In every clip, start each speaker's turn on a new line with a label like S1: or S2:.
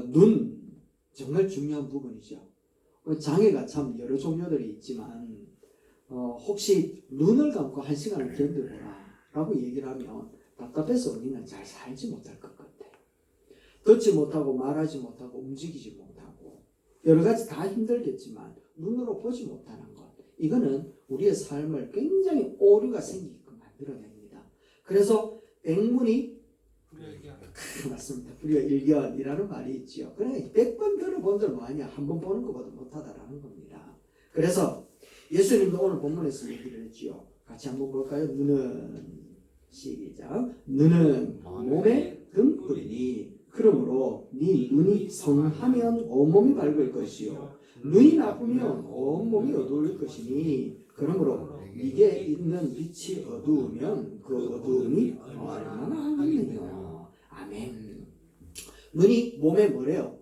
S1: 눈 정말 중요한 부분이죠. 장애가 참 여러 종류들이 있지만 혹시 눈을 감고 1시간을 견뎌보라 라고 얘기를 하면 답답해서 우리는 잘 살지 못할 것 같아요. 듣지 못하고 말하지 못하고 움직이지 못하고 여러 가지 다 힘들겠지만 눈으로 보지 못하는 것, 이거는 우리의 삶을 굉장히 오류가 생기게끔 만들어냅니다. 그래서 백문이 맞습니다. 불의가 일견이라는 말이 있지요. 그러니까 100번 들어본들 뭐하냐, 한 번 보는 것보다 못하다라는 겁니다. 그래서 예수님도 오늘 본문에서 얘기를 했지요. 같이 한번 볼까요? 눈은 시작. 눈은 몸의 등불이니 그러므로 네 눈이 성하면 온몸이 밝을 것이요 눈이 나쁘면 온몸이 어두울 것이니 그러므로 네게 있는 빛이 어두우면 그 어두움이 얼마나 하느냐. 아멘. 눈이 몸에 뭐래요?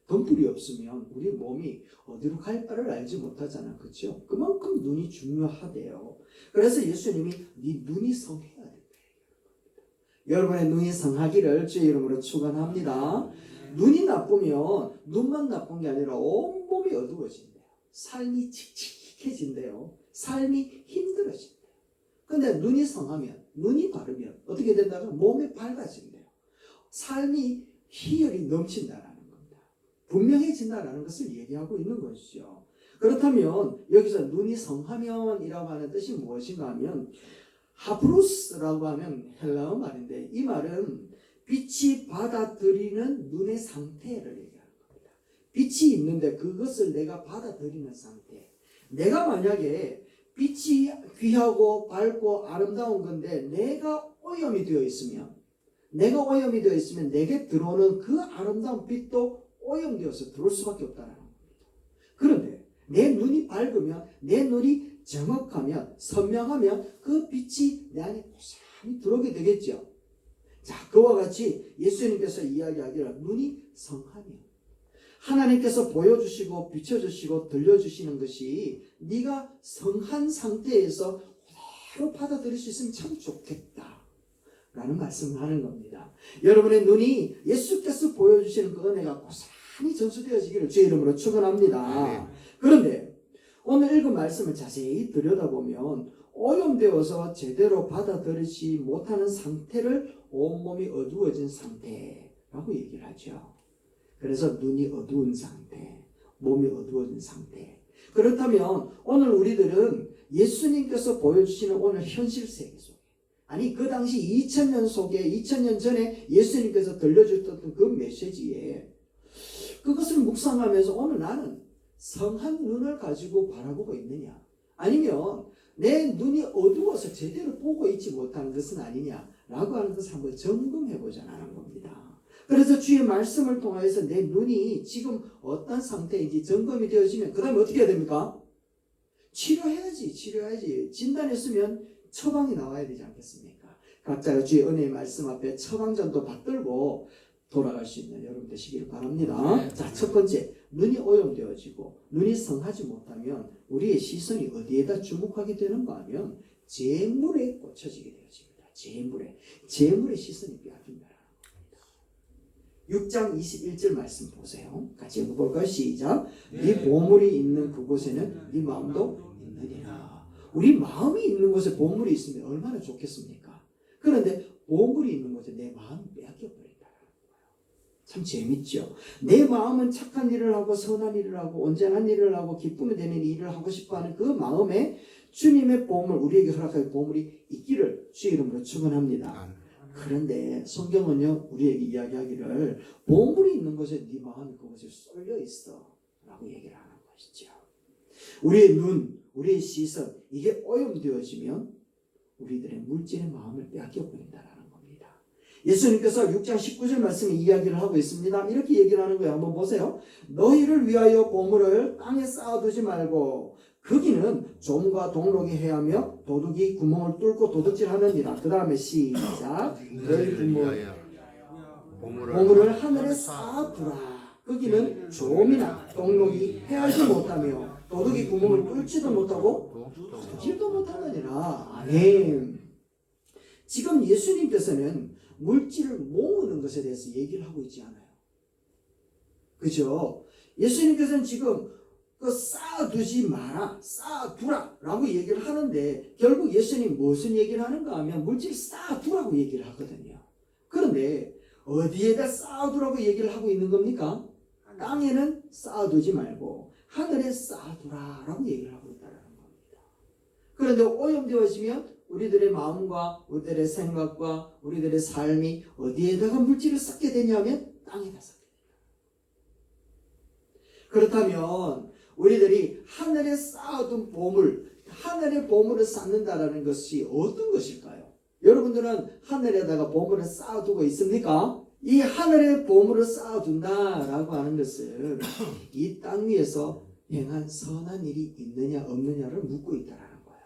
S1: 덤불이 없으면 우리 몸이 어디로 갈 바를 알지 못하잖아. 그렇죠? 그만큼 눈이 중요하대요. 그래서 예수님이 네 눈이 성해야 된다. 여러분의 눈이 성하기를 주의 이름으로 축원합니다. 눈이 나쁘면 눈만 나쁜 게 아니라 온몸이 어두워진대요. 삶이 칙칙해진대요. 삶이 힘들어진대요. 근데 눈이 성하면, 눈이 바르면 어떻게 된다고? 몸이 밝아진대요. 삶이 희열이 넘친다라는 겁니다. 분명해진다라는 것을 얘기하고 있는 것이죠. 그렇다면 여기서 눈이 성하면이라고 하는 뜻이 무엇인가 하면 하프로스라고 하면 헬라어 말인데 이 말은 빛이 받아들이는 눈의 상태를 얘기하는 겁니다. 빛이 있는데 그것을 내가 받아들이는 상태. 내가 만약에 빛이 귀하고 밝고 아름다운 건데 내가 오염이 되어 있으면 내게 들어오는 그 아름다운 빛도 오염되어서 들어올 수밖에 없다는 겁니다. 그런데 내 눈이 밝으면, 내 눈이 정확하면, 선명하면 그 빛이 내 안에 고스란히 들어오게 되겠죠. 자, 그와 같이 예수님께서 이야기하기를 눈이 성하면 하나님께서 보여주시고 비춰주시고 들려주시는 것이 네가 성한 상태에서 그대로 받아들일 수 있으면 참 좋겠다 라는 말씀을 하는 겁니다. 여러분의 눈이 예수께서 보여주시는 그 은혜가 고스란히 전수되어지기를 주의 이름으로 축원합니다. 그런데 오늘 읽은 말씀을 자세히 들여다보면 오염되어서 제대로 받아들이지 못하는 상태를 온몸이 어두워진 상태라고 얘기를 하죠. 그래서 눈이 어두운 상태, 몸이 어두워진 상태. 그렇다면 오늘 우리들은 예수님께서 보여주시는 오늘 현실 세계 속에, 아니 그 당시 2000년 속에 2000년 전에 예수님께서 들려주셨던 그 메시지에 그것을 묵상하면서 오늘 나는 성한 눈을 가지고 바라보고 있느냐, 아니면 내 눈이 어두워서 제대로 보고 있지 못하는 것은 아니냐라고 하는 것을 한번 점검해보자는 겁니다. 그래서 주의 말씀을 통해서 내 눈이 지금 어떤 상태인지 점검이 되어지면 그 다음에 어떻게 해야 됩니까? 치료해야지. 진단했으면 처방이 나와야 되지 않겠습니까? 각자가 주의 은혜의 말씀 앞에 처방전도 받들고 돌아갈 수 있는 여러분 되시길 바랍니다. 자, 첫 번째, 눈이 오염되어지고 눈이 성하지 못하면 우리의 시선이 어디에다 주목하게 되는가 하면 재물에 꽂혀지게 되어집니다. 재물의 시선이 빼앗긴다라는 겁니다. 6장 21절 말씀 보세요. 같이 읽어볼까요? 시작. 네 보물이 있는 그곳에는 네 마음도 있느니라. 우리 마음이 있는 곳에 보물이 있으면 얼마나 좋겠습니까? 그런데 보물이 있는 곳에 내 마음이 빼앗겨버린다. 참 재밌죠. 내 마음은 착한 일을 하고 선한 일을 하고 온전한 일을 하고 기쁨이 되는 일을 하고 싶어하는 그 마음에 주님의 보물, 우리에게 허락할 보물이 있기를 주의 이름으로 축원합니다. 그런데 성경은요 우리에게 이야기하기를 보물이 있는 곳에 네 마음이 그곳에 쏠려 있어 라고 얘기를 하는 것이죠. 우리의 눈, 우리의 시선, 이게 오염되어지면 우리들의 물질의 마음을 빼앗겨버린다라는 겁니다. 예수님께서 6장 19절 말씀에 이야기를 하고 있습니다. 이렇게 얘기를 하는 거예요. 한번 보세요. 너희를 위하여 보물을 땅에 쌓아두지 말고 거기는 좀과 동록이 해하며 도둑이 구멍을 뚫고 도둑질하느니라. 그 다음에 시작. 너희 보물을 하늘에 쌓아두라. 거기는 좀이나 동록이 해하지 못하며 도둑이 구멍을 뚫지도 못하고 도둑질도 못하느니라. 아멘. 지금 예수님께서는 물질을 모으는 것에 대해서 얘기를 하고 있지 않아요. 그죠? 예수님께서는 지금 그 쌓아두지 마라, 쌓아두라 라고 얘기를 하는데 결국 예수님 무슨 얘기를 하는가 하면 물질 쌓아두라고 얘기를 하거든요. 그런데 어디에다 쌓아두라고 얘기를 하고 있는 겁니까? 땅에는 쌓아두지 말고 하늘에 쌓아두라 라고 얘기를 하고 있다는 겁니다. 그런데 오염되어지면 우리들의 마음과 우리들의 생각과 우리들의 삶이 어디에다가 물질을 쌓게 되냐면 땅에다 쌓게 됩니다. 그렇다면 우리들이 하늘에 쌓아둔 보물, 하늘의 보물을 쌓는다라는 것이 어떤 것일까요? 여러분들은 하늘에다가 보물을 쌓아두고 있습니까? 이 하늘의 보물을 쌓아둔다라고 하는 것은 이 땅 위에서 행한 선한 일이 있느냐 없느냐를 묻고 있다라는 거예요.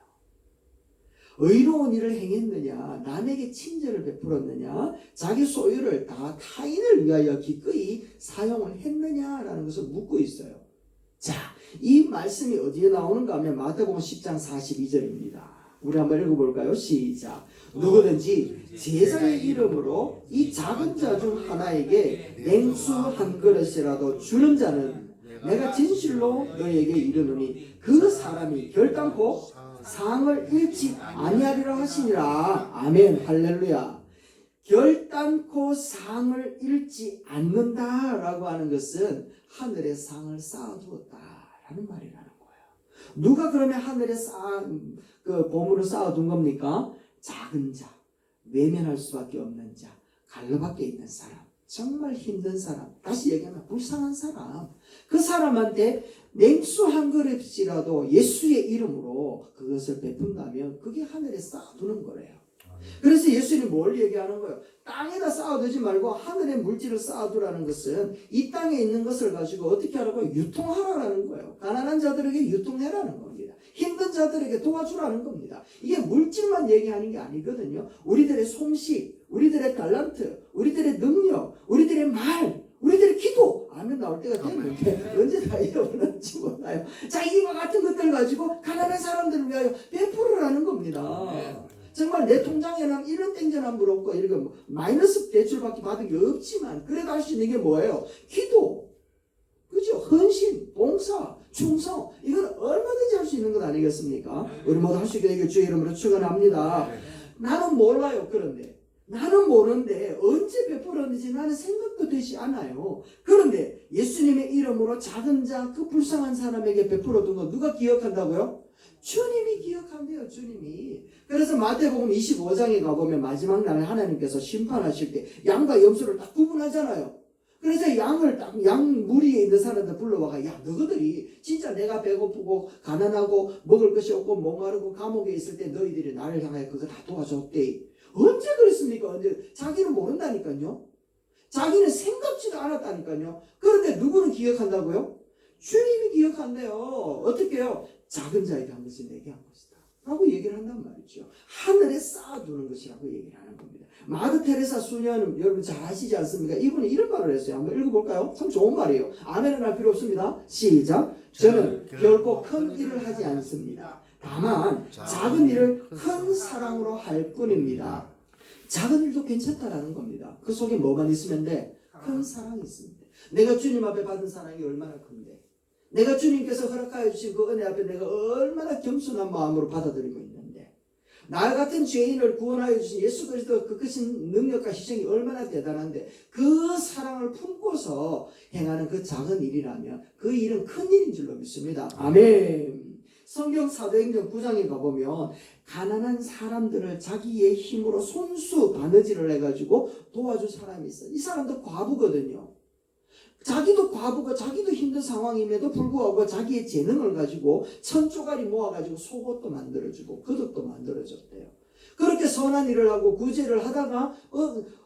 S1: 의로운 일을 행했느냐, 남에게 친절을 베풀었느냐, 자기 소유를 다 타인을 위하여 기꺼이 사용을 했느냐라는 것을 묻고 있어요. 자, 이 말씀이 어디에 나오는가 하면 마태복음 10장 42절입니다. 우리 한번 읽어볼까요? 시작. 누구든지 제자의 이름으로 이 작은 자 중 하나에게 냉수 한 그릇이라도 주는 자는 내가 진실로 너에게 이르노니 그 사람이 결단코 상을 잃지 아니하리라 하시니라. 아멘. 할렐루야. 결단코 상을 잃지 않는다라고 하는 것은 하늘에 상을 쌓아두었다라는 말이라는 거예요. 누가 그러면 하늘에 그 보물을 쌓아둔 겁니까? 작은 자, 외면할 수밖에 없는 자, 갈로 밖에 있는 사람, 정말 힘든 사람, 다시 얘기하면 불쌍한 사람, 그 사람한테 냉수 한 그릇이라도 예수의 이름으로 그것을 베푼다면 그게 하늘에 쌓아두는 거래요. 그래서 예수님이 뭘 얘기하는 거예요? 땅에다 쌓아두지 말고 하늘에 물질을 쌓아두라는 것은 이 땅에 있는 것을 가지고 어떻게 하라고? 유통하라는 거예요. 가난한 자들에게 유통해라는 겁니다. 힘든 자들에게 도와주라는 겁니다. 이게 물질만 얘기하는 게 아니거든요. 우리들의 솜씨, 우리들의 달란트, 우리들의 능력, 우리들의 말, 우리들의 기도, 아멘 나올 때가 됐는데 언제 다 잃어버렸는지 몰라요. 자, 이와 같은 것들 가지고 가난한 사람들을 위하여 베풀으라는 겁니다. 정말 내 통장에는 이런 땡전 한 불 없고 이렇게 마이너스 대출밖에 받은 게 없지만 그래도 할 수 있는 게 뭐예요? 기도, 그죠? 헌신, 봉사, 충성, 이건 얼마든지 할 수 있는 것 아니겠습니까? 우리 모두 할 수 있게 되길 주의 이름으로 축원합니다. 나는 몰라요. 그런데 나는 모르는데 언제 베풀었는지 나는 생각도 되지 않아요. 그런데 예수님의 이름으로 작은 자, 그 불쌍한 사람에게 베풀어둔 거 누가 기억한다고요? 주님이 기억한대요. 주님이. 그래서 마태복음 25장에 가보면 마지막 날에 하나님께서 심판하실 때 양과 염소를 딱 구분하잖아요. 그래서 양을 딱 양 무리에 있는 사람들 불러와가, 야, 너희들이 진짜 내가 배고프고 가난하고 먹을 것이 없고 목마르고 감옥에 있을 때 너희들이 나를 향하여 그거 다 도와줬대. 언제 그랬습니까? 언제? 자기는 모른다니까요. 자기는 생각지도 않았다니까요. 그런데 누구는 기억한다고요? 주님이 기억한대요. 어떻게 해요? 작은 자에게 한 것이 내게 한 것이다 라고 얘기를 한단 말이죠. 하늘에 쌓아두는 것이라고 얘기를 하는 겁니다. 마더 테레사 수녀는 여러분 잘 아시지 않습니까? 이분이 이런 말을 했어요. 한번 읽어볼까요? 참 좋은 말이에요. 아멘은 할 필요 없습니다. 시작. 저는 결코 큰 일을 하지 않습니다. 다만 작은 일을 큰 사랑으로 할 뿐입니다. 작은 일도 괜찮다라는 겁니다. 그 속에 뭐만 있으면 돼? 큰 사랑이 있습니다. 내가 주님 앞에 받은 사랑이 얼마나 큰데, 내가 주님께서 허락하여 주신 그 은혜 앞에 내가 얼마나 겸손한 마음으로 받아들이고 있는데, 나 같은 죄인을 구원하여 주신 예수 그리스도 그 크신 능력과 희생이 얼마나 대단한데 그 사랑을 품고서 행하는 그 작은 일이라면 그 일은 큰 일인 줄로 믿습니다. 아멘. 성경 사도행전 9장에 가보면 가난한 사람들을 자기의 힘으로 손수 바느질을 해가지고 도와줄 사람이 있어요. 이 사람도 과부거든요. 자기도 과부가 자기도 힘든 상황임에도 불구하고 자기의 재능을 가지고 천조가리 모아가지고 속옷도 만들어주고 겉옷도 만들어줬대요. 그렇게 선한 일을 하고 구제를 하다가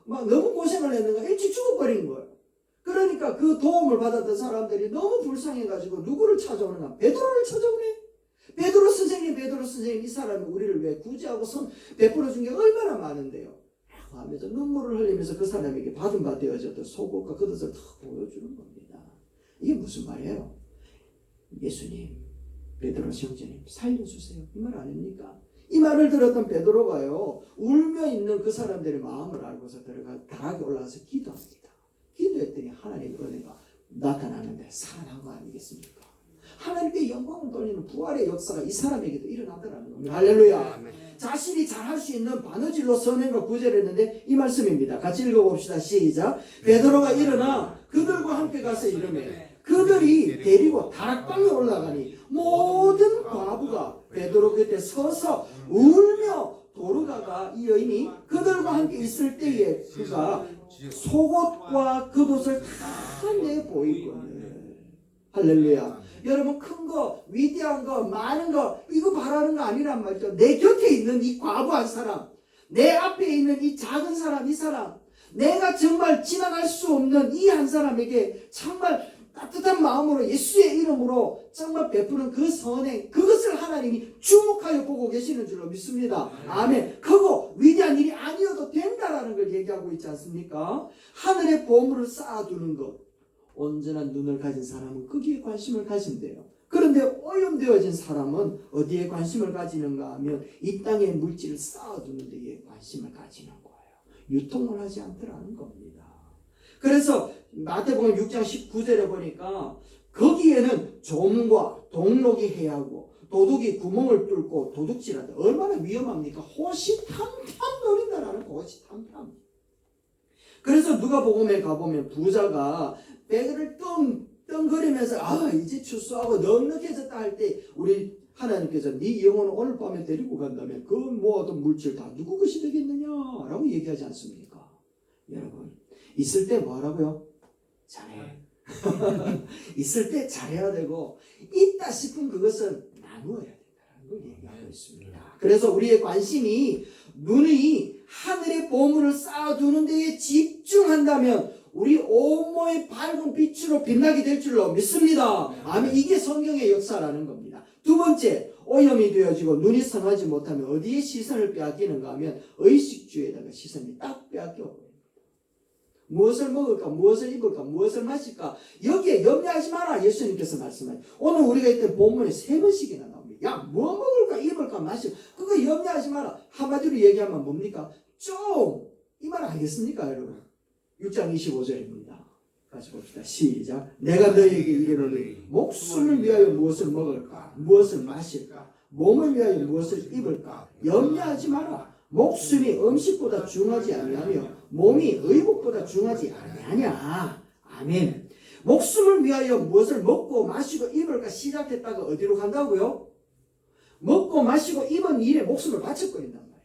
S1: 막 너무 고생을 했는가 일찍 죽어버린 거예요. 그러니까 그 도움을 받았던 사람들이 너무 불쌍해가지고 누구를 찾아오는가? 베드로를 찾아오네. 베드로 선생님 이 사람이 우리를 왜 구제하고 베풀어준 게 얼마나 많은데요. 하면서 눈물을 흘리면서 그 사람에게 받은 바 되어졌던 속옷과 겉옷을 다 보여주는 겁니다. 이게 무슨 말이에요? 예수님, 베드로 형제님 살려주세요. 이 말 아닙니까? 이 말을 들었던 베드로가요, 울며 있는 그 사람들의 마음을 알고서 들어가 다락에 올라가서 기도합니다. 기도했더니 하나님의 은혜가 나타나는데 살아난 거 아니겠습니까? 하나님께 영광을 돌리는 부활의 역사가 이 사람에게도 일어나더라는 겁니다. 할렐루야. 자신이 잘할 수 있는 바느질로 선행과 구제를 했는데 이 말씀입니다. 같이 읽어봅시다. 시작. 베드로가 일어나 그들과 함께 가서 이르매 그들이 데리고 다락방에 올라가니 모든 과부가 베드로 곁에 서서 울며 도르다가 이 여인이 그들과 함께 있을 때에 그가 속옷과 겉옷을 다 내보이거늘. 할렐루야. 여러분, 큰 거, 위대한 거, 많은 거 이거 바라는 거 아니란 말이죠. 내 곁에 있는 이 과부 한 사람, 내 앞에 있는 이 작은 사람, 이 사람, 내가 정말 지나갈 수 없는 이 한 사람에게 정말 따뜻한 마음으로 예수의 이름으로 정말 베푸는 그 선행, 그것을 하나님이 주목하여 보고 계시는 줄로 믿습니다. 아멘. 크고 위대한 일이 아니어도 된다라는 걸 얘기하고 있지 않습니까? 하늘의 보물을 쌓아두는 것, 온전한 눈을 가진 사람은 거기에 관심을 가진대요. 그런데 오염되어진 사람은 어디에 관심을 가지는가 하면 이 땅의 물질을 쌓아두는 데에 관심을 가지는 거예요. 유통을 하지 않더라는 겁니다. 그래서 마태복음 6장 19절에 보니까 거기에는 좀과 동록이 해하고 도둑이 구멍을 뚫고 도둑질한다. 얼마나 위험합니까? 호시탐탐 노린다라는 거, 호시탐탐. 그래서 누가복음에 가보면 부자가 배를 떵떵거리면서 이제 추수하고 넉넉해졌다 할 때 우리 하나님께서 네 영혼을 오늘 밤에 데리고 간다면 그 모든 물질 다 누구 것이 되겠느냐라고 얘기하지 않습니까? 여러분, 있을 때 뭐하라고요? 잘해. 있을 때 잘해야 되고 있다 싶은 그것은 나누어야 된다는 걸 얘기하고 있습니다. 그래서 우리의 관심이 눈이 하늘의 보물을 쌓아두는 데에 집중한다면 우리 온몸의 밝은 빛으로 빛나게 될 줄로 믿습니다. 아멘. 이게 성경의 역사라는 겁니다. 두 번째, 오염이 되어지고 눈이 성하지 못하면 어디에 시선을 빼앗기는가 하면 의식주에다가 시선이 딱 빼앗겨. 무엇을 먹을까, 무엇을 입을까, 무엇을 마실까, 여기에 염려하지 마라. 예수님께서 말씀하세요. 오늘 우리가 있던 본문에 3번씩이나 나옵니다. 야, 뭐 먹을까, 입을까, 마실까, 그거 염려하지 마라. 한마디로 얘기하면 뭡니까? 이 말 알겠습니까, 여러분? 6장 25절입니다. 같이 봅시다. 시작. 내가 너에게 이르노니 목숨을 위하여 무엇을 먹을까, 무엇을 마실까, 몸을 위하여 무엇을 입을까, 염려하지 마라. 목숨이 음식보다 중하지 아니하며 몸이 의복보다 중하지 아니하냐. 아멘. 목숨을 위하여 무엇을 먹고 마시고 입을까 시작했다가 어디로 간다고요? 먹고 마시고 입은 일에 목숨을 바쳐버린단 말이에요.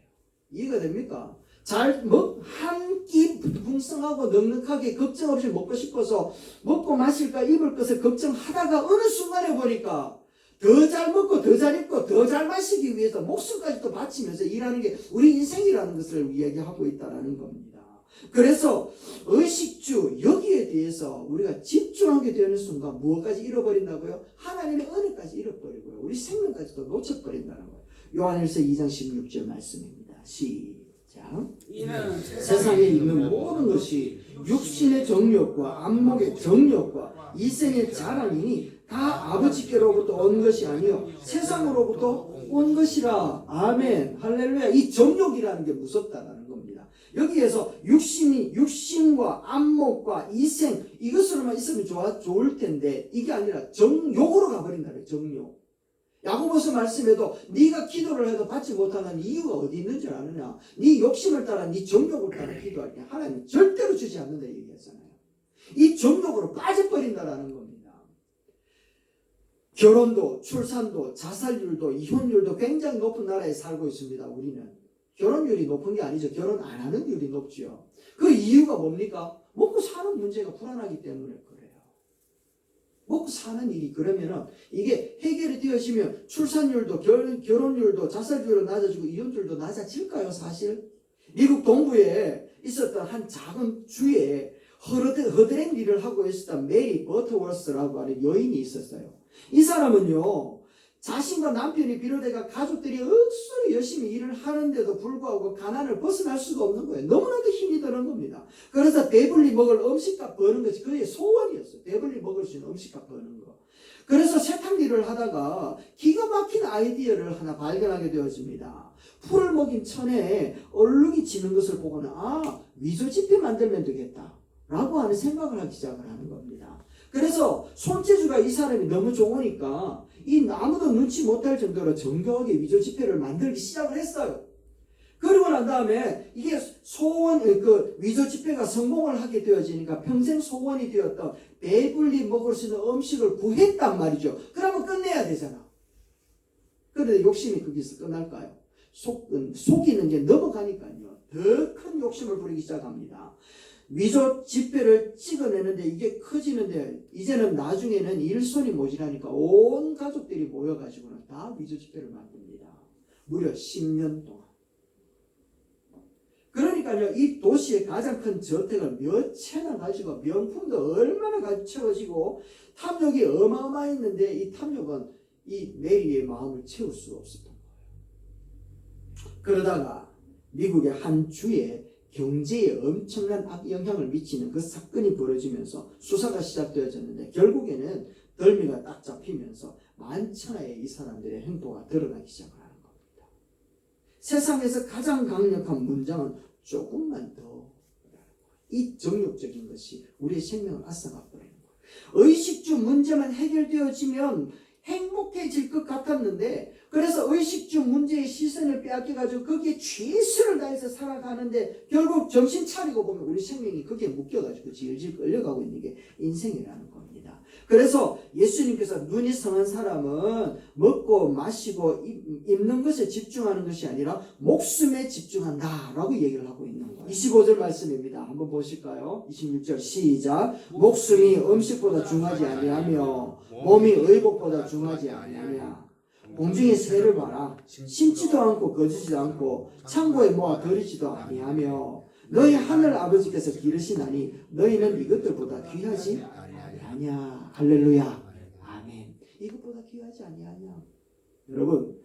S1: 이해가 됩니까? 한 끼 풍성하고 넉넉하게 걱정 없이 먹고 싶어서 먹고 마실까 입을 것을 걱정하다가 어느 순간에 보니까 더 잘 먹고 더 잘 입고 더 잘 마시기 위해서 목숨까지도 바치면서 일하는 게 우리 인생이라는 것을 이야기하고 있다는 겁니다. 그래서 의식주 여기에 대해서 우리가 집중하게 되는 순간 무엇까지 잃어버린다고요? 하나님의 은혜까지 잃어버리고요. 우리 생명까지도 놓쳐버린다는 거예요. 요한일서 2장 16절 말씀입니다. 시작. 세상에 있는 모든 것이 육신의 정욕과 안목의 정욕과 이생의 자랑이니 다 아버지께로부터 온 것이 아니요 세상으로부터 온 것이라. 아멘. 할렐루야. 이 정욕이라는 게 무섭다라는 겁니다. 여기에서 육신과 안목과 이생 이것으로만 있으면 좋을 텐데 이게 아니라 정욕으로 가버린다는 정욕. 야고보서 말씀에도 네가 기도를 해도 받지 못하는 이유가 어디 있는 줄 아느냐. 네 욕심을 따라 네 정욕을 따라 기도할 때 하나님 절대로 주지 않는다 얘기했잖아요. 이 정욕으로 빠져버린다라는 겁니다. 결혼도 출산도 자살률도 이혼율도 굉장히 높은 나라에 살고 있습니다. 우리는 결혼율이 높은 게 아니죠. 결혼 안 하는 율이 높죠. 그 이유가 뭡니까? 먹고 사는 문제가 불안하기 때문에 그래요. 먹고 사는 일이 그러면은 이게 해결이 되어지면 출산율도 결혼율도 자살률도 낮아지고 이혼율도 낮아질까요? 사실 미국 동부에 있었던 한 작은 주에 허드렛 일을 하고 있었던 메리 버터워스라고 하는 여인이 있었어요. 이 사람은요 자신과 남편이 비롯해가 가족들이 억수로 열심히 일을 하는데도 불구하고 가난을 벗어날 수가 없는 거예요. 너무나도 힘이 드는 겁니다. 그래서 배불리 먹을 음식값 버는 것이 그의 소원이었어요. 배불리 먹을 수 있는 음식값 버는 거. 그래서 세탁일을 하다가 기가 막힌 아이디어를 하나 발견하게 되어집니다. 풀을 먹인 천에 얼룩이 지는 것을 보고는 위조지폐 만들면 되겠다 라고 하는 생각을 하기 시작을 하는 겁니다. 그래서 손재주가 이 사람이 너무 좋으니까 아무도 눈치 못할 정도로 정교하게 위조지폐를 만들기 시작을 했어요. 그러고 난 다음에 이게 위조지폐가 성공을 하게 되어지니까 평생 소원이 되었던 배불리 먹을 수 있는 음식을 구했단 말이죠. 그러면 끝내야 되잖아. 그런데 욕심이 거기서 끝날까요? 속이는 게 넘어가니까요. 더 큰 욕심을 부리기 시작합니다. 위조 지폐를 찍어내는데 이게 커지는데 이제는 나중에는 일손이 모자라니까 온 가족들이 모여가지고는 다 위조 지폐를 만듭니다. 무려 10년 동안. 그러니까요, 이 도시의 가장 큰 저택을 몇 채나 가지고 명품도 얼마나 가지고 채워지고 탐욕이 어마어마했는데 이 탐욕은 이 메리의 마음을 채울 수 없었던 거예요. 그러다가 미국의 한 주에 경제에 엄청난 악영향을 미치는 그 사건이 벌어지면서 수사가 시작되어졌는데 결국에는 덜미가 딱 잡히면서 만천하에 이 사람들의 행보가 드러나기 시작을 하는 겁니다. 세상에서 가장 강력한 문장은 조금만 더. 이 정욕적인 것이 우리의 생명을 앗아가 버리는 거예요. 의식주 문제만 해결되어지면 행복해질 것 같았는데 그래서 의식주 문제의 시선을 빼앗겨가지고 거기에 최선을 다해서 살아가는데 결국 정신 차리고 보면 우리 생명이 거기에 묶여가지고 질질 끌려가고 있는 게 인생이라는 겁니다. 그래서 예수님께서 눈이 성한 사람은 먹고 마시고 입는 것에 집중하는 것이 아니라 목숨에 집중한다라고 얘기를 하고 있는 거예요. 25절 말씀입니다. 한번 보실까요? 26절 시작. 목숨이 음식보다 중하지 아니하며 몸이 의복보다 중하지 아니하냐. 공중의 새를 봐라. 심지도 않고 거두지도 않고 창고에 모아 들이지도 아니하며 너희 하늘 아버지께서 기르시나니 너희는 이것들보다 귀하지 아니하냐. 할렐루야. 아멘. 이것보다 귀하지 아니하냐. 여러분,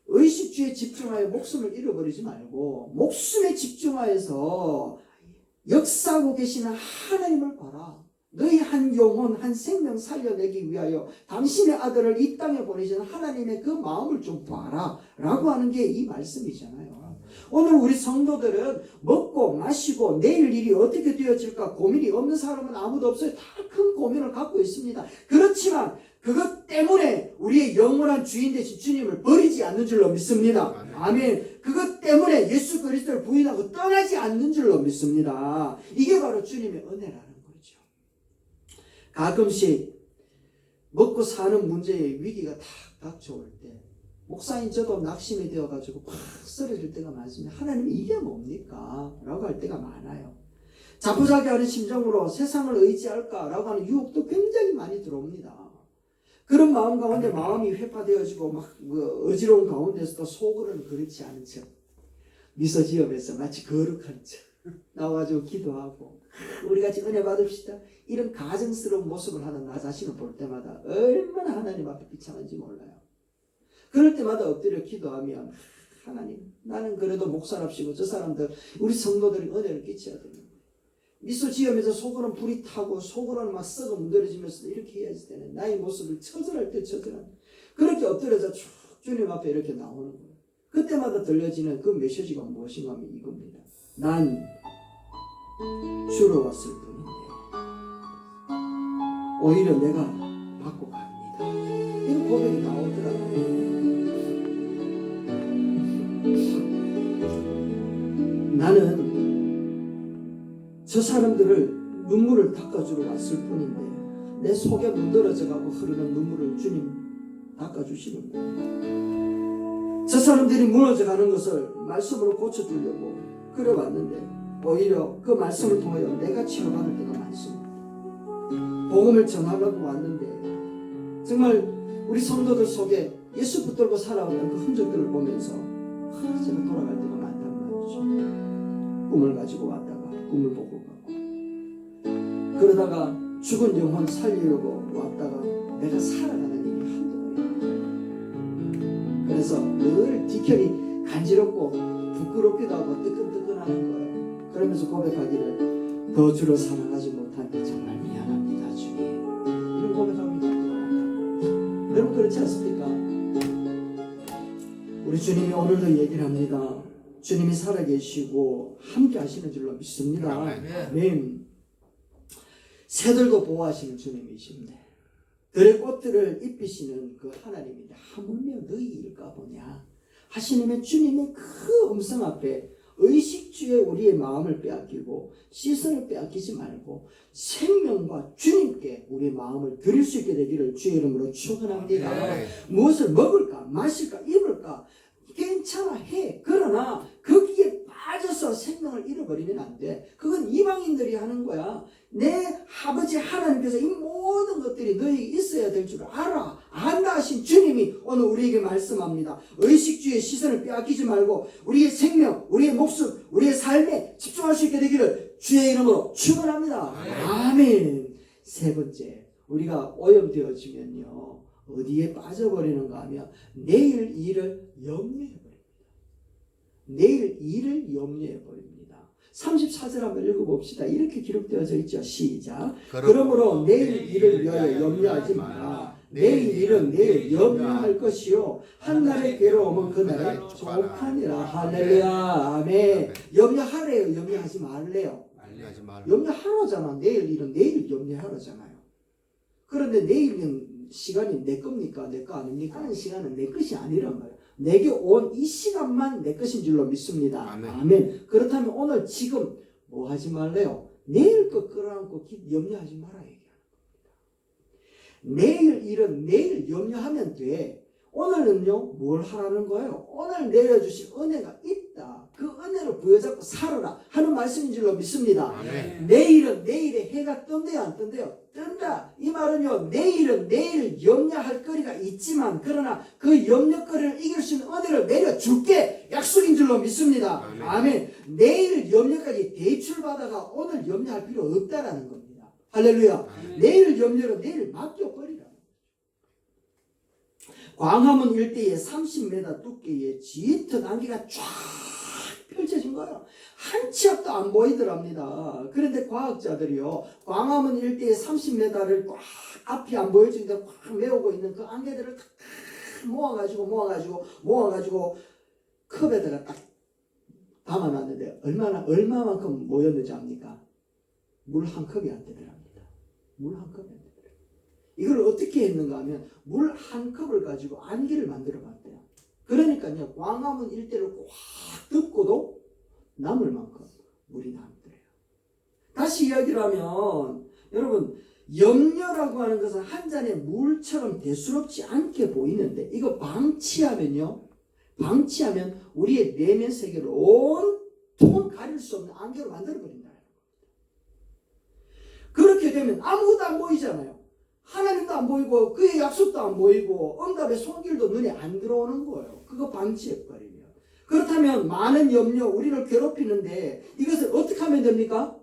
S1: 의식주에 집중하여 목숨을 잃어버리지 말고 목숨에 집중하여서 역사하고 계시는 하나님을 봐라. 너희 한 영혼, 한 생명 살려내기 위하여 당신의 아들을 이 땅에 보내신 하나님의 그 마음을 좀 봐라 라고 하는 게 이 말씀이잖아요. 오늘 우리 성도들은 먹고 마시고 내일 일이 어떻게 되어질까 고민이 없는 사람은 아무도 없어요. 다 큰 고민을 갖고 있습니다. 그렇지만 그것 때문에 우리의 영원한 주인 되신 주님을 버리지 않는 줄로 믿습니다. 아멘. 그것 때문에 예수 그리스도를 부인하고 떠나지 않는 줄로 믿습니다. 이게 바로 주님의 은혜라는 거죠. 가끔씩 먹고 사는 문제의 위기가 탁 닥쳐올 때 목사인 저도 낙심이 되어가지고 팍 쓰러질 때가 많습니다. 하나님 이게 뭡니까? 라고 할 때가 많아요. 자포자기하는 심정으로 세상을 의지할까라고 하는 유혹도 굉장히 많이 들어옵니다. 그런 마음 가운데 마음이 회파되어지고 막 어지러운 가운데서도 속으로는 그렇지 않은 척 미소 지으면서 마치 거룩한 척 나와가지고 기도하고 우리 같이 은혜 받읍시다. 이런 가증스러운 모습을 하는 나 자신을 볼 때마다 얼마나 하나님 앞에 비참한지 몰라요. 그럴 때마다 엎드려 기도하면 하나님 나는 그래도 목사랍시고 저 사람들 우리 성도들이 은혜를 끼쳐야 되는 거예요. 미소 지으면서 속으로는 불이 타고 속으로는 막 썩어 문드러지면서 이렇게 해야지 되는 나의 모습을 처절할 때 처절한 그렇게 엎드려서 쭉 주님 앞에 이렇게 나오는 거예요. 그때마다 들려지는 그 메시지가 무엇인가 하면 이겁니다. 난 주러 왔을 뿐인데 오히려 내가 받고 갑니다. 이런 고백이 나오더라고요. 나는 저 사람들을 눈물을 닦아주러 왔을 뿐인데 내 속에 문드러져가고 흐르는 눈물을 주님 닦아주시는 거예요. 저 사람들이 무너져가는 것을 말씀으로 고쳐주려고 그려봤는데 오히려 그 말씀을 통하여 내가 치료받을 때가 많습니다. 복음을 전하려고 왔는데 정말 우리 성도들 속에 예수 붙들고 살아오는 그 흔적들을 보면서 제가 돌아갈 때가 많단 말이죠. 꿈을 가지고 왔다가 꿈을 보고 가고 그러다가 죽은 영혼 살리려고 왔다가 내가 살아가는 일이 한두 번이에요. 그래서 늘 뒤편이 간지럽고 부끄럽기도 하고 뜨끈뜨끈하는 거예요. 그러면서 고백하기를 더 주로 사랑하지 못한 게 정말 미안합니다 주님. 이런 고백합니다. 그렇지 않습니까? 우리 주님이 오늘도 얘기를 합니다. 주님이 살아계시고 함께 하시는 줄로 믿습니다. 아멘. 새들도 보호하시는 주님이신데 들의 꽃들을 입히시는 그 하나님인데 하물며 너희 일까 보냐 하시는 주님의 그 음성 앞에 의식주에 우리의 마음을 빼앗기고 시선을 빼앗기지 말고 생명과 주님께 우리의 마음을 드릴 수 있게 되기를 주의 이름으로 축원합니다. 무엇을 먹을까 마실까 입을까 괜찮아 해. 그러나 거기에 빠져서 생명을 잃어버리면 안 돼. 그건 이방인들이 하는 거야. 내 아버지 하나님께서 이 모든 것들이 너에게 있어야 될 줄 알아. 안다 하신 주님이 오늘 우리에게 말씀합니다. 의식주의 시선을 빼앗기지 말고 우리의 생명, 우리의 목숨, 우리의 삶에 집중할 수 있게 되기를 주의 이름으로 축원합니다. 아멘. 세 번째, 우리가 오염되어지면요. 어디에 빠져버리는가 하면 내일 일을 염려해버립니다. 내일 일을 염려해버립니다. 34절 한번 읽어봅시다. 이렇게 기록되어져 있죠. 시작. 그러므로 내일 일을 위하여 염려하지 마라. 내일 일은 내일 염려할 것이요 한날의 괴로움은 그날의 족하니라. 할렐루야. 아멘. 염려하래요. 염려하지 말래요. 염려하라잖아. 내일 일은 내일 염려하라잖아요. 그런데 내일은 시간이 내 겁니까? 내 거 아닙니까? 하는 시간은 내 것이 아니란 말이에요. 내게 온 이 시간만 내 것인 줄로 믿습니다. 아멘. 그렇다면 오늘 지금 뭐 하지 말래요? 내일 거 끌어안고 염려하지 마라 얘기하는 겁니다. 내일 일은 내일 염려하면 돼. 오늘은요 뭘 하라는 거예요? 오늘 내려주신 은혜가 있다. 그 은혜를 부여잡고 살아라 하는 말씀인 줄로 믿습니다. 아멘. 내일은 내일에 해가 뜬대요 안 뜬대요? 뜬다. 이 말은요 내일은 내일 염려할 거리가 있지만 그러나 그 염려거리를 이길 수 있는 은혜를 내려줄게 약속인 줄로 믿습니다. 아멘. 아멘. 내일 염려까지 대출받아가 오늘 염려할 필요 없다라는 겁니다. 할렐루야. 아멘. 내일 염려를 내일 맡겨버리라. 광화문 일대에 30m 두께의 짙은 안개가 쫙 펼쳐진 거예요. 한 치 앞도 안 보이더랍니다. 그런데 과학자들이요 광화문 일대에 30m를 꽉 앞이 안 보여지는데 꽉 메우고 있는 그 안개들을 딱 모아가지고 컵에다가 딱 담아놨는데 얼마만큼 모였는지 압니까? 물 한 컵이 안 되더랍니다. 물 한 컵이 안 되더랍니다. 이걸 어떻게 했는가 하면 물 한 컵을 가지고 안개를 만들어 봤대요. 그러니까요 광화문 일대를 꽉 덮고도 남을 만큼 물이 남더래요. 다시 이야기를 하면 여러분 염려라고 하는 것은 한 잔의 물처럼 대수롭지 않게 보이는데 이거 방치하면 우리의 내면 세계를 온통 가릴 수 없는 안개로 만들어버린다. 그렇게 되면 아무것도 안 보이잖아요. 하나님도 안 보이고 그의 약속도 안 보이고 응답의 손길도 눈에 안 들어오는 거예요. 그거 방치해버리면. 그렇다면 많은 염려 우리를 괴롭히는데 이것을 어떻게 하면 됩니까?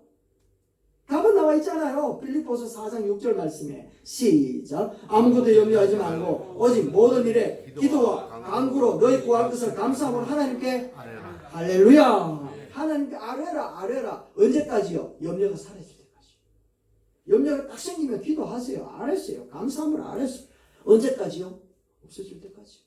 S1: 답은 나와 있잖아요. 빌립보서 4장 6절 말씀에 시작. 아무것도 염려하지 말고 오직 모든 일에 기도와 간구로 너희 구할 것을 감사함으로 하나님께 할렐루야. 하나님께 아뢰라. 언제까지요? 염려가 사라질 때까지. 염려가 딱 생기면 기도하세요. 안 했어요. 감사함으로 안 했어요. 언제까지요? 없어질 때까지.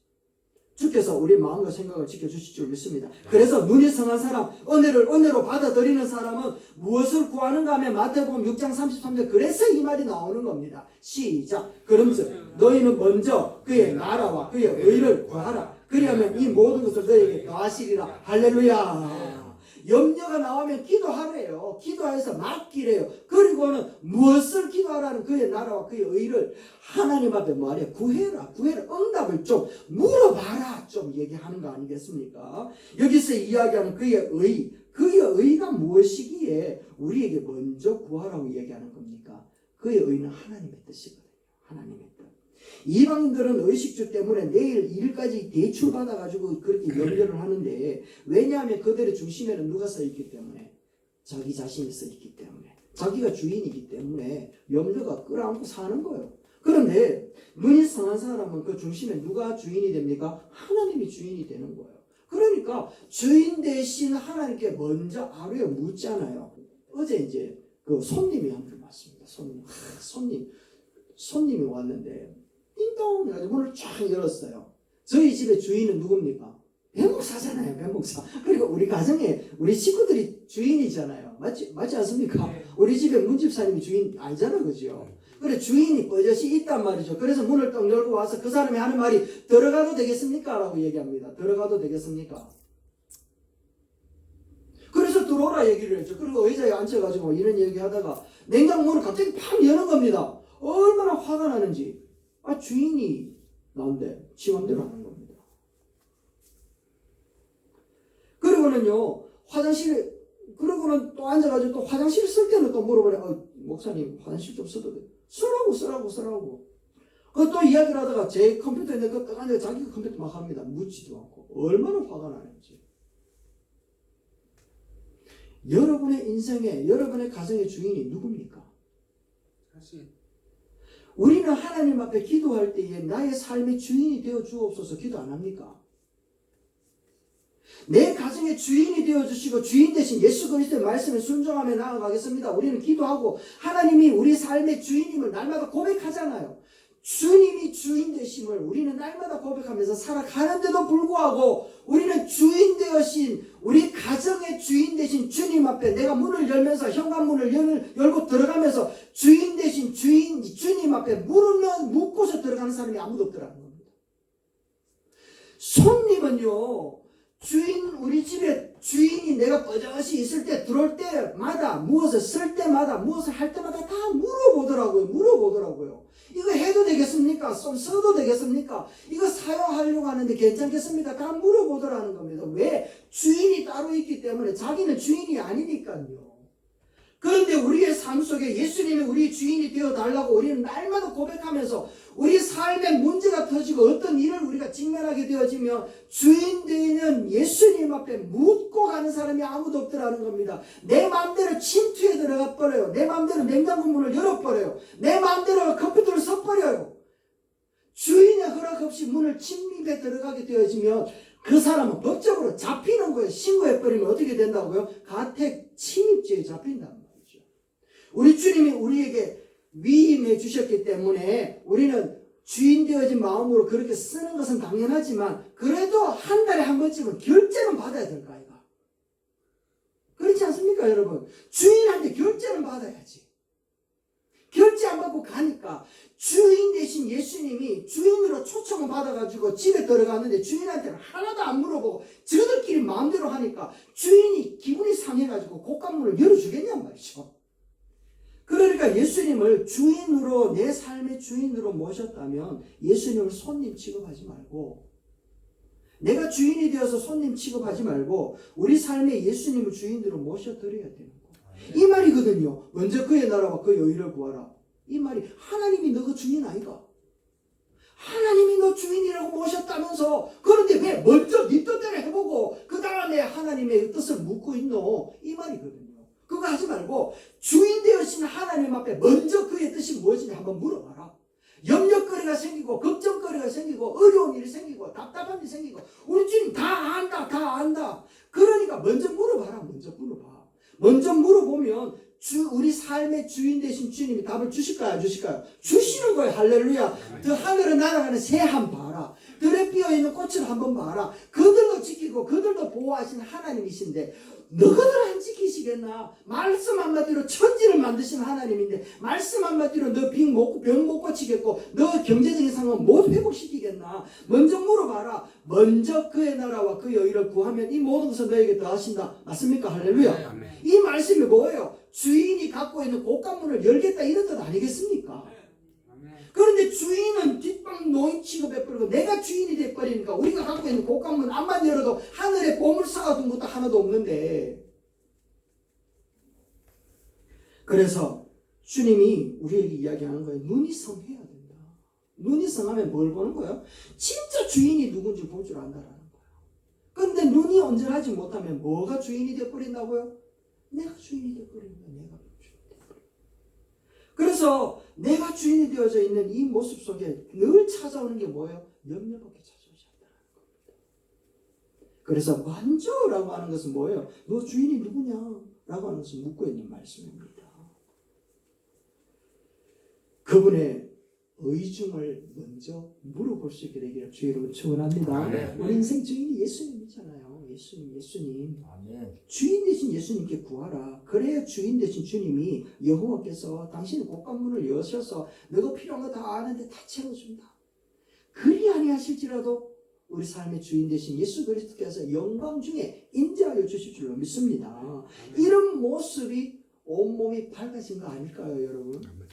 S1: 주께서 우리 마음과 생각을 지켜주실 줄 믿습니다. 그래서 눈이 성한 사람, 은혜로 받아들이는 사람은 무엇을 구하는가 하면 마태복음 6장 33절 그래서 이 말이 나오는 겁니다. 시작. 그러면서 너희는 먼저 그의 나라와 그의 의를 구하라. 그리하면 이 모든 것을 너희에게 더하시리라. 할렐루야. 염려가 나오면 기도하래요. 기도해서 맡기래요. 그리고는 무엇을 기도하라는 그의 나라와 그의 의를 하나님 앞에 말해 구해라. 응답을 좀 물어봐라. 좀 얘기하는 거 아니겠습니까? 여기서 이야기하는 그의 의가 무엇이기에 우리에게 먼저 구하라고 얘기하는 겁니까? 그의 의는 하나님의 뜻이거든요. 하나님의 뜻. 이방인들은 의식주 때문에 내일 일까지 대출받아가지고 그렇게 염려를 하는데 왜냐하면 그들의 중심에는 누가 써있기 때문에 자기 자신이 써있기 때문에 자기가 주인이기 때문에 염려가 끌어안고 사는 거예요. 그런데 눈이 성한 사람은 그 중심에 누가 주인이 됩니까? 하나님이 주인이 되는 거예요. 그러니까 주인 대신 하나님께 먼저 아뢰어 묻잖아요. 어제 이제 그 손님이 한 분 왔습니다. 손님이 왔는데 띵동 해가지고 문을 쫙 열었어요. 저희 집의 주인은 누굽니까? 배목사잖아요, 배목사. 그리고 우리 가정에 우리 식구들이 주인이잖아요. 맞지 않습니까?
S2: 네.
S1: 우리 집에 문집사님이 주인 아니잖아, 그죠? 그래, 주인이 버젓이 있단 말이죠. 그래서 문을 딱 열고 와서 그 사람이 하는 말이 들어가도 되겠습니까? 라고 얘기합니다. 들어가도 되겠습니까? 그래서 들어오라 얘기를 했죠. 그리고 의자에 앉혀가지고 이런 얘기 하다가 냉장고 문을 갑자기 팍 여는 겁니다. 얼마나 화가 나는지. 주인이 나온대. 지 맘대로 하는 겁니다. 그리고는요, 그러고는 또 앉아가지고 또 화장실 쓸 때는 또 물어보래. 목사님, 화장실 좀 써도 돼. 쓰라고. 그또 이야기를 하다가 제 컴퓨터에 내가 딱 앉아 자기 컴퓨터 막 합니다. 묻지도 않고. 얼마나 화가 나는지. 여러분의 인생에, 여러분의 가정의 주인이 누굽니까?
S2: 사실
S1: 우리는 하나님 앞에 기도할 때에 나의 삶의 주인이 되어 주옵소서 기도 안 합니까? 내 가정의 주인이 되어주시고 주인 대신 예수 그리스도의 말씀에 순종하며 나아가겠습니다. 우리는 기도하고 하나님이 우리 삶의 주인임을 날마다 고백하잖아요. 주님이 주인 되심을 우리는 날마다 고백하면서 살아가는데도 불구하고 우리는 주인 되어신 우리 가정의 주인 되신 주님 앞에 내가 문을 열면서 현관문을 열고 들어가면서 주인 되신 주님 앞에 묻고서 들어가는 사람이 아무도 없더라는 겁니다. 손님은요, 우리 집에 주인이 내가 버젓이 있을 때 들어올 때마다 무엇을 쓸 때마다 무엇을 할 때마다 다 물어보더라고요. 이거 해도 되겠습니까? 좀 써도 되겠습니까? 이거 사용하려고 하는데 괜찮겠습니까? 다 물어보더라는 겁니다. 왜? 주인이 따로 있기 때문에 자기는 주인이 아니니까요. 그런데 우리의 삶 속에 예수님이 우리 주인이 되어달라고 우리는 날마다 고백하면서 우리 삶에 문제가 터지고 어떤 일을 우리가 직면하게 되어지면 주인 되는 예수님 앞에 묻고 가는 사람이 아무도 없더라는 겁니다. 내 마음대로 침투에 들어가 버려요. 내 마음대로 냉장고 문을 열어버려요. 내 마음대로 컴퓨터를 써버려요. 주인의 허락 없이 문을 침입에 들어가게 되어지면 그 사람은 법적으로 잡히는 거예요. 신고해버리면 어떻게 된다고요? 가택 침입죄에 잡힌단 말이죠. 우리 주님이 우리에게 위임해 주셨기 때문에 우리는 주인 되어진 마음으로 그렇게 쓰는 것은 당연하지만 그래도 한 달에 한 번쯤은 결제는 받아야 될 거 아이가. 그렇지 않습니까, 여러분? 주인한테 결제는 받아야지. 결제 안 받고 가니까 주인 대신 예수님이 주인으로 초청을 받아가지고 집에 들어갔는데 주인한테는 하나도 안 물어보고 저들끼리 마음대로 하니까 주인이 기분이 상해가지고 곶감문을 열어주겠냔 말이죠. 그러니까 예수님을 주인으로, 내 삶의 주인으로 모셨다면 예수님을 손님 취급하지 말고, 내가 주인이 되어서 손님 취급하지 말고 우리 삶에 예수님을 주인으로 모셔드려야 되는 거예요. 이 말이거든요. 먼저 그의 나라와 그의 의를 구하라. 이 말이 하나님이 너가 주인 아이가? 하나님이 너 주인이라고 모셨다면서 그런데 왜 먼저 네 뜻대로 해보고 그 다음에 하나님의 뜻을 묻고 있노? 이 말이거든요. 그거 하지 말고 주인 되어신 하나님 앞에 먼저 그의 뜻이 무엇인지 한번 물어봐라. 염려거리가 생기고 걱정거리가 생기고 어려운 일이 생기고 답답한 일이 생기고 우리 주님 다 안다. 그러니까 먼저 물어봐라. 먼저 물어보면 우리 삶의 주인 되신 주님이 답을 주실까요? 안 주실까요? 주시는 거예요. 할렐루야. 저 하늘을 날아가는 새 한 봐라. 들에 피어있는 꽃을 한번 봐라. 그들도 지키고 그들도 보호하시는 하나님이신데 너희들 안 지키시겠나? 말씀 한마디로 천지를 만드신 하나님인데 말씀 한마디로 너 병 못 고치겠고 너 경제적인 상황 못 회복시키겠나? 먼저 물어봐라. 먼저 그의 나라와 그의 의를 구하면 이 모든 것을 너에게 더하신다. 맞습니까? 할렐루야. 이 말씀이 뭐예요? 주인이 갖고 있는 곶감문을 열겠다 이런 뜻 아니겠습니까? 그런데 주인은 뒷방 노인 취급해버리고 내가 주인이 돼버리니까 우리가 갖고 있는 곶감문 앞만 열어도 하늘에 보물 쌓아둔 것도 하나도 없는데, 그래서 주님이 우리에게 이야기하는 거예요. 눈이 성해야 된다. 눈이 성하면 뭘 보는 거예요? 진짜 주인이 누군지 볼 줄 안다라는 거예요. 그런데 눈이 온전하지 못하면 뭐가 주인이 돼버린다고요? 내가 주인이 돼버린다. 그래서 내가 주인이 되어져 있는 이 모습 속에 늘 찾아오는 게 뭐예요? 염려밖에 찾아오지 않다는 겁니다. 그래서 먼저라고 하는 것은 뭐예요? 너 주인이 누구냐? 라고 하는 것을 묻고 있는 말씀입니다. 그분의 의중을 먼저 물어볼 수 있게 되기를 주 여러분 축원합니다.
S2: 아멘.
S1: 우리 인생 주인이 예수님이잖아요. 예수님.
S2: 아멘.
S1: 주인 되신 예수님께 구하라. 그래야 주인 되신 주님이 여호와께서 당신의 곳간문을 여셔서 너가 필요한 거 다 아는데 다 채워준다. 그리 아니하실지라도 우리 삶의 주인 되신 예수 그리스도께서 영광 중에 인자하여 주실 줄로 믿습니다. 이런 모습이 온몸이 밝아진 거 아닐까요, 여러분?
S2: 아멘.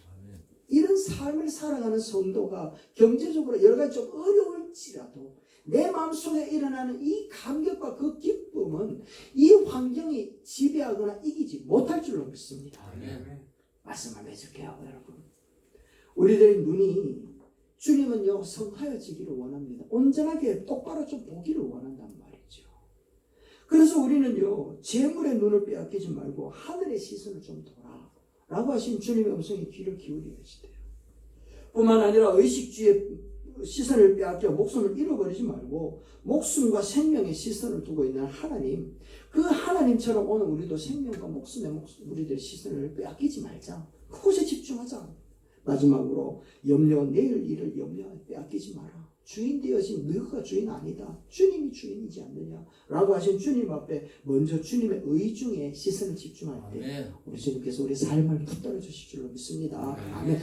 S1: 이런 삶을 살아가는 성도가 경제적으로 여러 가지 좀 어려울지라도 내 마음속에 일어나는 이 감격과 그 기쁨은 이 환경이 지배하거나 이기지 못할 줄로 믿습니다.
S2: 아멘.
S1: 말씀을 해줄게요, 여러분. 우리들의 눈이 주님은요 성하여지기를 원합니다. 온전하게 똑바로 좀 보기를 원한단 말이죠. 그래서 우리는요 재물의 눈을 빼앗기지 말고 하늘의 시선을 좀 둬라 라고 하신 주님의 음성에 귀를 기울이게 하시대요. 뿐만 아니라 의식주의 시선을 빼앗겨 목숨을 잃어버리지 말고 목숨과 생명의 시선을 두고 있는 하나님, 그 하나님처럼 오늘 우리도 생명과 목숨의 우리들의 시선을 빼앗기지 말자. 그곳에 집중하자. 마지막으로 내일 일을 염려하여 빼앗기지 마라. 주인 되어진 너가 주인 아니다. 주님이 주인이지 않느냐 라고 하신 주님 앞에 먼저 주님의 의중에 시선을 집중할 때
S2: 아멘.
S1: 우리 주님께서 우리 삶을 붙들어 주실 줄로 믿습니다. 아멘.